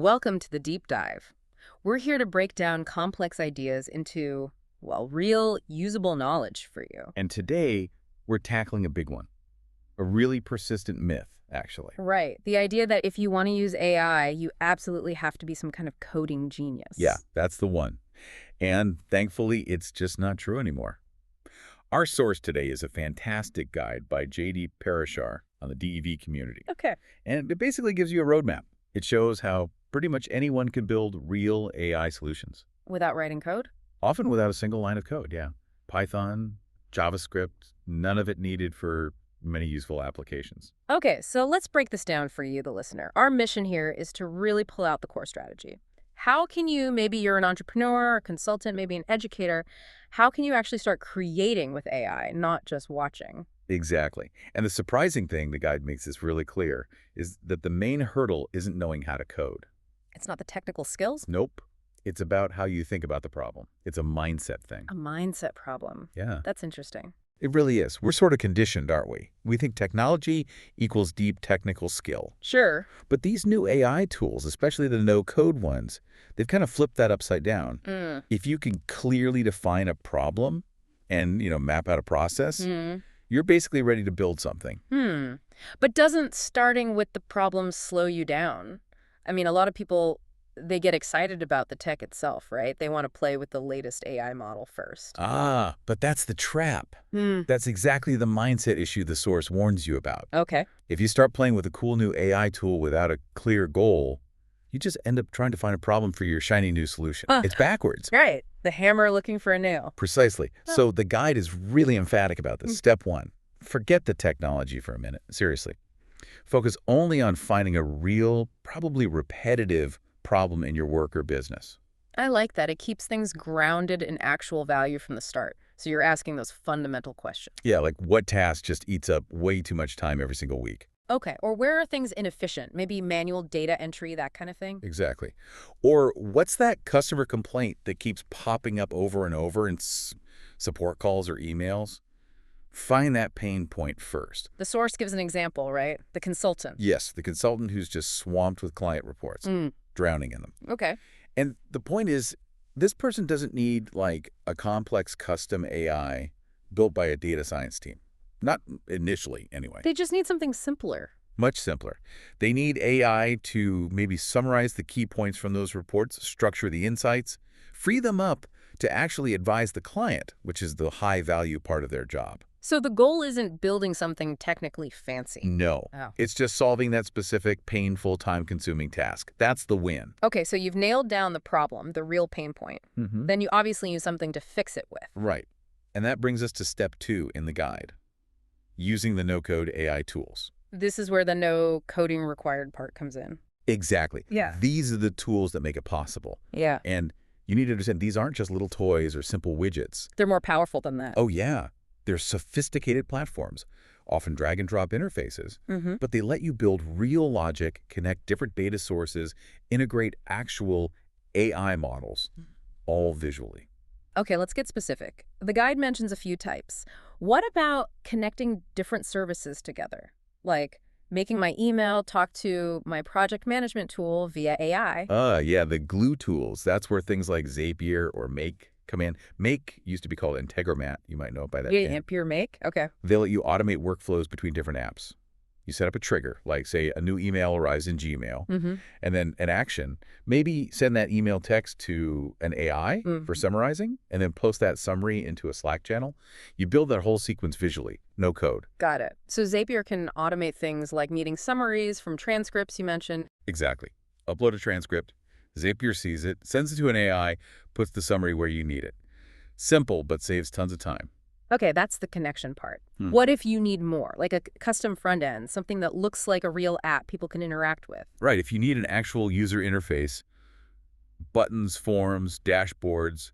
Welcome to the deep dive. We're here to break down complex ideas into, well, real, usable knowledge for you. And today, we're tackling a big one, a really persistent myth, actually. Right. The idea that if you want to use AI, you absolutely have to be some kind of coding genius. Yeah, that's the one. And thankfully, it's just not true anymore. Our source today is a fantastic guide by J.D. Parashar on the DEV community. Okay. And it basically gives you a roadmap. It shows how pretty much anyone can build real AI solutions. Without writing code? Often without a single line of code, yeah. Python, JavaScript, none of it needed for many useful applications. Okay, so let's break this down for you, the listener. Our mission here is to really pull out the core strategy. How can you, maybe you're an entrepreneur, a consultant, maybe an educator, how can you actually start creating with AI, not just watching? Exactly. And the surprising thing, the guide makes this really clear, is that the main hurdle isn't knowing how to code. It's not the technical skills? Nope. It's about how you think about the problem. It's a mindset thing. A mindset problem. Yeah. That's interesting. It really is. We're sort of conditioned, aren't we? We think technology equals deep technical skill. Sure. But these new AI tools, especially the no-code ones, they've kind of flipped that upside down. If you can clearly define a problem and, map out a process, you're basically ready to build something. But doesn't starting with the problem slow you down? I mean, a lot of people, they get excited about the tech itself, right? They want to play with the latest AI model first. But that's the trap. That's exactly the mindset issue the source warns you about. Okay. If you start playing with a cool new AI tool without a clear goal, you just end up trying to find a problem for your shiny new solution. It's backwards. Right. The hammer looking for a nail. Precisely. So the guide is really emphatic about this. Step one, forget the technology for a minute. Seriously. Focus only on finding a real, probably repetitive problem in your work or business. I like that. It keeps things grounded in actual value from the start. So you're asking those fundamental questions. Yeah, like what task just eats up way too much time every single week? Okay. Or where are things inefficient? Maybe manual data entry, that kind of thing? Exactly. Or what's that customer complaint that keeps popping up over and over in support calls or emails? Find that pain point first. The source gives an example, right? The consultant. Yes, the consultant who's just swamped with client reports, drowning in them. Okay. And the point is, this person doesn't need like a complex custom AI built by a data science team. Not initially, anyway. They just need something simpler. Much simpler. They need AI to maybe summarize the key points from those reports, structure the insights, free them up to actually advise the client, which is the high-value part of their job. So the goal isn't building something technically fancy. No. Oh. It's just solving that specific, painful, time-consuming task. That's the win. Okay, so you've nailed down the problem, the real pain point. Then you obviously use something to fix it with. Right. And that brings us to step 2 in the guide, using the no-code AI tools. This is where the no coding required part comes in. Exactly. Yeah. These are the tools that make it possible. Yeah. And you need to understand, these aren't just little toys or simple widgets. They're more powerful than that. Oh, yeah. They're sophisticated platforms, often drag-and-drop interfaces, but they let you build real logic, connect different data sources, integrate actual AI models, all visually. Okay, let's get specific. The guide mentions a few types. What about connecting different services together? Like making my email talk to my project management tool via AI. Yeah, the glue tools. That's where things like Zapier or Make command. Make used to be called Integromat. You might know it by that name. Pure make? Okay. They let you automate workflows between different apps. You set up a trigger, like, say, a new email arrives in Gmail, and then an action. Maybe send that email text to an AI for summarizing, and then post that summary into a Slack channel. You build that whole sequence visually, no code. Got it. So Zapier can automate things like meeting summaries from transcripts you mentioned. Exactly. Upload a transcript. Zapier sees it, sends it to an AI, puts the summary where you need it. Simple, but saves tons of time. Okay, that's the connection part. What if you need more, like a custom front end, something that looks like a real app people can interact with? Right. If you need an actual user interface, buttons, forms, dashboards,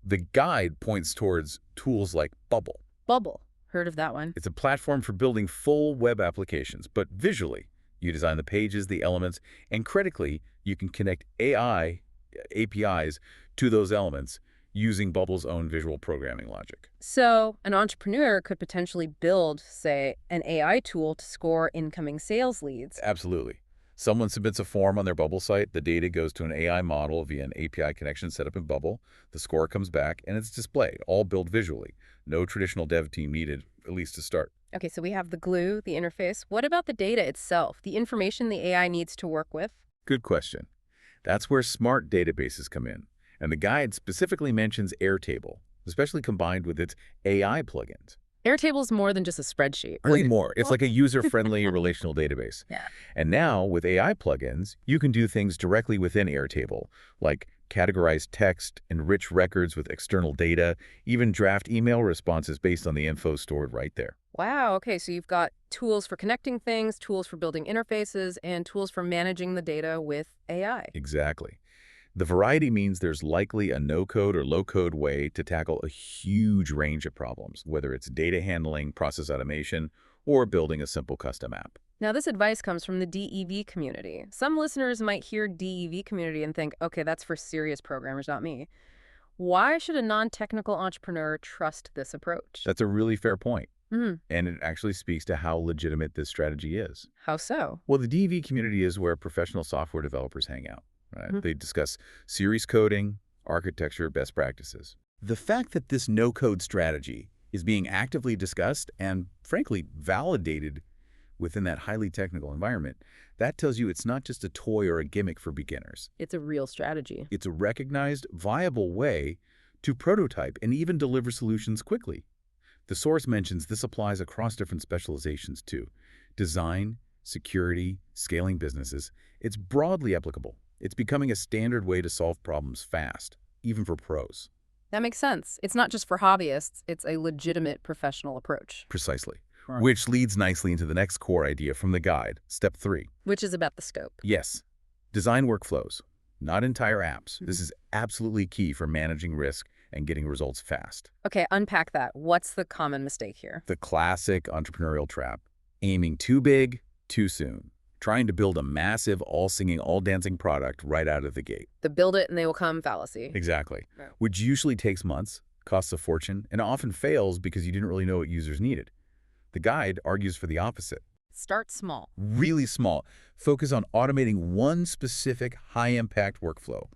the guide points towards tools like Bubble. Bubble. Heard of that one. It's a platform for building full web applications, but visually. You design the pages, the elements, and critically, you can connect AI APIs to those elements using Bubble's own visual programming logic. So an entrepreneur could potentially build, say, an AI tool to score incoming sales leads. Absolutely. Someone submits a form on their Bubble site, the data goes to an AI model via an API connection set up in Bubble, the score comes back, and it's displayed, all built visually. No traditional dev team needed, at least to start. Okay, so we have the glue, the interface. What about the data itself, the information the AI needs to work with? Good question. That's where smart databases come in. And the guide specifically mentions Airtable, especially combined with its AI plugins. Airtable's more than just a spreadsheet, Way right? more. It's like a user-friendly relational database. Yeah. And now, with AI plugins, you can do things directly within Airtable, like categorize text, enrich records with external data, even draft email responses based on the info stored right there. Wow, okay, so you've got tools for connecting things, tools for building interfaces, and tools for managing the data with AI. Exactly. The variety means there's likely a no-code or low-code way to tackle a huge range of problems, whether it's data handling, process automation, or building a simple custom app. Now, this advice comes from the DEV community. Some listeners might hear DEV community and think, okay, that's for serious programmers, not me. Why should a non-technical entrepreneur trust this approach? That's a really fair point, Hmm, and it actually speaks to how legitimate this strategy is. how so? Well, the DEV community is where professional software developers hang out. Right? Mhm. They discuss series coding, architecture, best practices. The fact that this no-code strategy is being actively discussed and, frankly, validated within that highly technical environment, that tells you it's not just a toy or a gimmick for beginners. It's a real strategy. It's a recognized, viable way to prototype and even deliver solutions quickly. The source mentions this applies across different specializations too. Design, security, scaling businesses. It's broadly applicable. It's becoming a standard way to solve problems fast, even for pros. That makes sense. It's not just for hobbyists, it's a legitimate professional approach. Precisely. Sure. Which leads nicely into the next core idea from the guide, step 3. Which is about the scope. Yes, design workflows, not entire apps. This is absolutely key for managing risk and getting results fast. Okay, unpack that. What's the common mistake here? The classic entrepreneurial trap, aiming too big, too soon. Trying to build a massive, all-singing, all-dancing product right out of the gate. The build it and they will come fallacy. Exactly. Right. Which usually takes months, costs a fortune, and often fails because you didn't really know what users needed. The guide argues for the opposite. Start small. Really small. Focus on automating one specific high-impact workflow.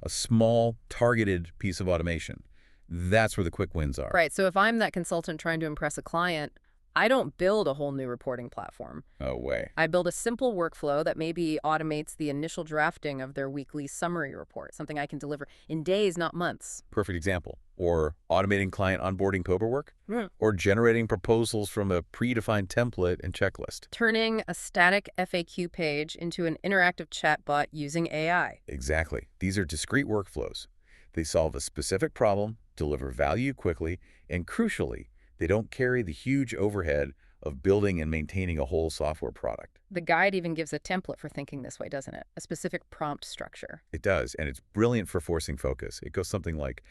A small, targeted piece of automation. That's where the quick wins are. Right, so if I'm that consultant trying to impress a client, I don't build a whole new reporting platform. No way. I build a simple workflow that maybe automates the initial drafting of their weekly summary report, something I can deliver in days, not months. Perfect example. Or automating client onboarding paperwork. Mm. Or generating proposals from a predefined template and checklist. Turning a static FAQ page into an interactive chatbot using AI. Exactly. These are discrete workflows. They solve a specific problem, deliver value quickly, and crucially, they don't carry the huge overhead of building and maintaining a whole software product. The guide even gives a template for thinking this way, doesn't it? A specific prompt structure. It does, and it's brilliant for forcing focus. It goes something like,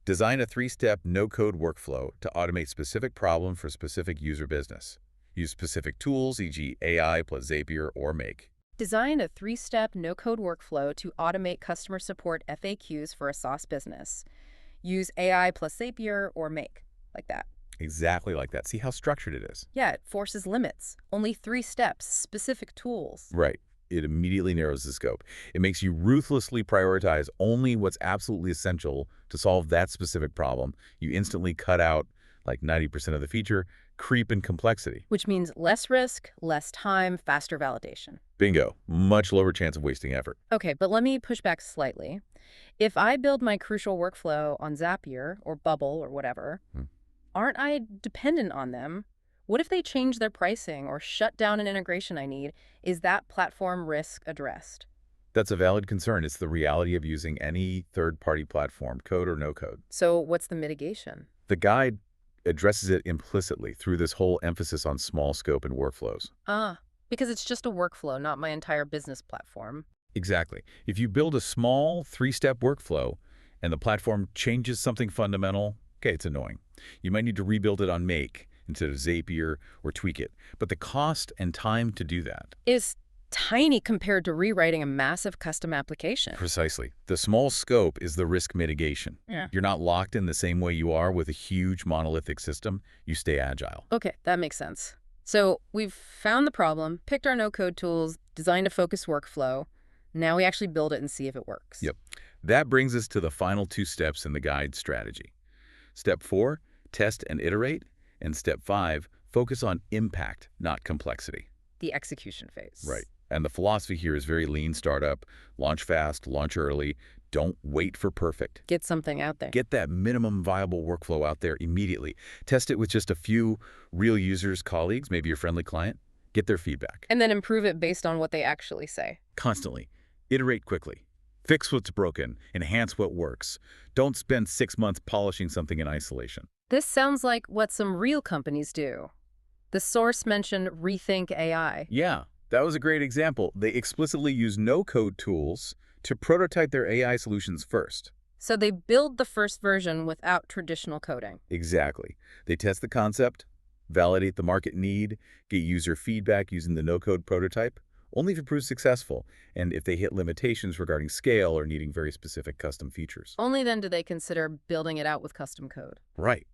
design a 3-step no-code workflow to automate specific problem for specific user business. Use specific tools, e.g. AI plus Zapier or Make. Design a 3-step no-code workflow to automate customer support FAQs for a SaaS business. Use AI plus Zapier or Make, like that. Exactly like that. See how structured it is? Yeah, it forces limits. Only 3 steps, specific tools. Right. It immediately narrows the scope. It makes you ruthlessly prioritize only what's absolutely essential to solve that specific problem. You instantly cut out like 90% of the feature creep and complexity. Which means less risk, less time, faster validation. Bingo. Much lower chance of wasting effort. Okay, but let me push back slightly. If I build my crucial workflow on Zapier or Bubble or whatever, aren't I dependent on them? What if they change their pricing or shut down an integration I need? Is that platform risk addressed? That's a valid concern. It's the reality of using any third-party platform, code or no code. So what's the mitigation? The guide addresses it implicitly through this whole emphasis on small scope and workflows. Because it's just a workflow, not my entire business platform. Exactly. If you build a small 3-step workflow and the platform changes something fundamental, okay, it's annoying. You might need to rebuild it on Make instead of Zapier or tweak it. But the cost and time to do that Is tiny compared to rewriting a massive custom application. Precisely. The small scope is the risk mitigation. Yeah. You're not locked in the same way you are with a huge monolithic system. You stay agile. Okay, that makes sense. So we've found the problem, picked our no-code tools, designed a focused workflow. Now we actually build it and see if it works. Yep. That brings us to the final two steps in the guide strategy. Step 4, test and iterate. And step 5, focus on impact, not complexity. The execution phase. Right. And the philosophy here is very lean startup, launch fast, launch early, don't wait for perfect. Get something out there. Get that minimum viable workflow out there immediately. Test it with just a few real users, colleagues, maybe your friendly client. Get their feedback. And then improve it based on what they actually say. Constantly. Iterate quickly. Fix what's broken. Enhance what works. Don't spend 6 months polishing something in isolation. This sounds like what some real companies do. The source mentioned Rethink AI. Yeah, that was a great example. They explicitly use no-code tools to prototype their AI solutions first. So they build the first version without traditional coding. Exactly. They test the concept, validate the market need, get user feedback using the no-code prototype, only if it proves successful, and if they hit limitations regarding scale or needing very specific custom features. Only then do they consider building it out with custom code. Right.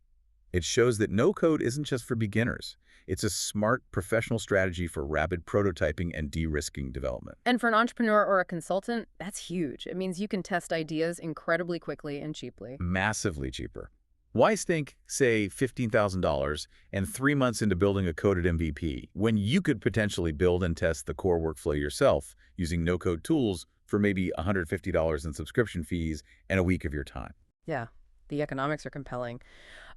It shows that no-code isn't just for beginners. It's a smart, professional strategy for rapid prototyping and de-risking development. And for an entrepreneur or a consultant, that's huge. It means you can test ideas incredibly quickly and cheaply. Massively cheaper. Why think, say, $15,000 and 3 months into building a coded MVP when you could potentially build and test the core workflow yourself using no-code tools for maybe $150 in subscription fees and a week of your time? Yeah, the economics are compelling.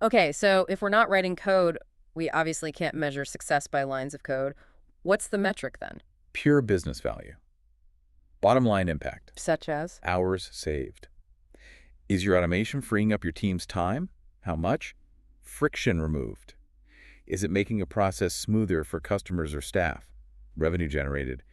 Okay, so if we're not writing code, we obviously can't measure success by lines of code. What's the metric then? Pure business value. Bottom line impact. Such as? Hours saved. Is your automation freeing up your team's time? How much? Friction removed. Is it making a process smoother for customers or staff? Revenue generated.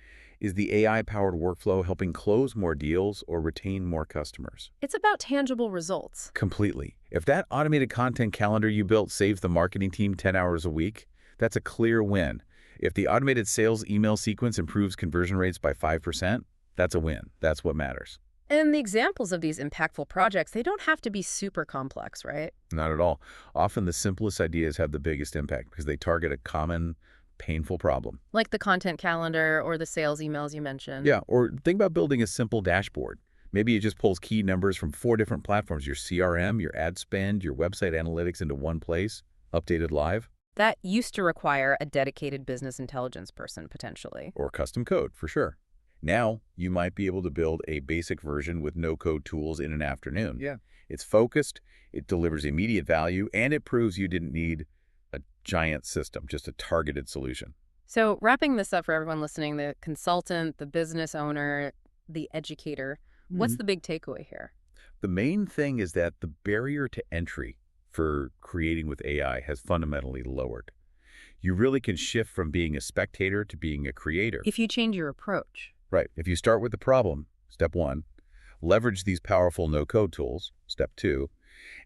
Is the AI-powered workflow helping close more deals or retain more customers? It's about tangible results. Completely. If that automated content calendar you built saves the marketing team 10 hours a week, that's a clear win. If the automated sales email sequence improves conversion rates by 5%, that's a win. That's what matters. And the examples of these impactful projects, they don't have to be super complex, right? Not at all. Often the simplest ideas have the biggest impact because they target a common, painful problem. Like the content calendar or the sales emails you mentioned. Yeah, or think about building a simple dashboard. Maybe it just pulls key numbers from 4 different platforms, your CRM, your ad spend, your website analytics into one place, updated live. That used to require a dedicated business intelligence person, potentially. Or custom code, for sure. Now, you might be able to build a basic version with no-code tools in an afternoon. Yeah. It's focused, it delivers immediate value, and it proves you didn't need a giant system, just a targeted solution. So wrapping this up for everyone listening, the consultant, the business owner, the educator, what's the big takeaway here? The main thing is that the barrier to entry for creating with AI has fundamentally lowered. You really can shift from being a spectator to being a creator. If you change your approach. Right. If you start with the problem, step 1, leverage these powerful no-code tools, step 2,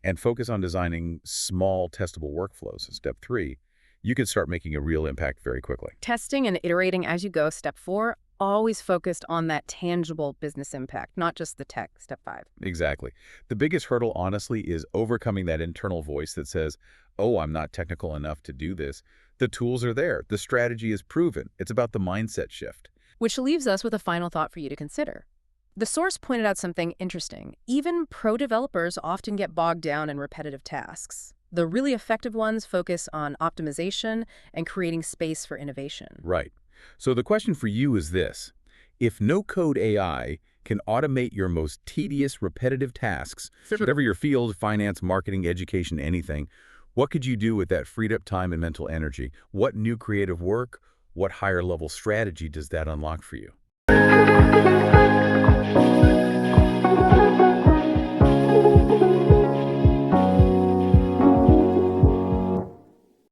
and focus on designing small testable workflows, step 3, you can start making a real impact very quickly. Testing and iterating as you go, step 4, always focused on that tangible business impact, not just the tech, step 5. Exactly. The biggest hurdle, honestly, is overcoming that internal voice that says, oh, I'm not technical enough to do this. The tools are there. The strategy is proven. It's about the mindset shift. Which leaves us with a final thought for you to consider. The source pointed out something interesting. Even pro developers often get bogged down in repetitive tasks. The really effective ones focus on optimization and creating space for innovation. Right. So the question for you is this. If no-code AI can automate your most tedious, repetitive tasks, whatever your field, finance, marketing, education, anything, what could you do with that freed up time and mental energy? What new creative work, what higher level strategy does that unlock for you?